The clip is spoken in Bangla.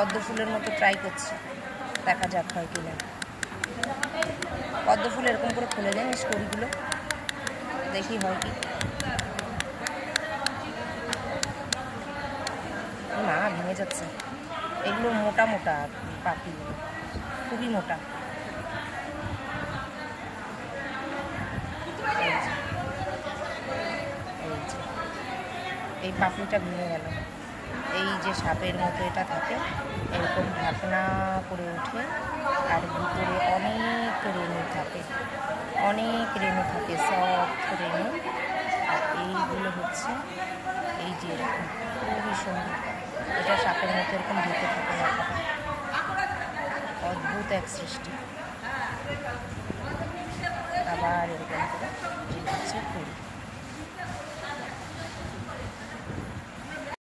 পদ্ম ফুলের মতো ট্রাই করছি, দেখা যাক হয় কিনা। পদ্ম ফুল এরকম করে খুলে দেন স্টোরিগুলো, দেখি হয় কি। না, ভেঙে যাচ্ছে। এগুলো মোটা মোটা পাপড়িগুলো, খুবই মোটা। এই পাপড়িটা ভেঙে গেল। এই যে সাপের মতো এটা থাকে, এরকম ঢাকনা করে উঠে, আর ভিতরে অনেক রেণু থাকে, অনেক রেণু থাকে, সফট রেণু। আর এইগুলো হচ্ছে এই যে এরকম খুবই সুন্দর, এটা সাপের মতো এরকম ঢেকে থাকে মাথাটা। অদ্ভুত এক সৃষ্টি। আবার এরকম করে হচ্ছে ফুল।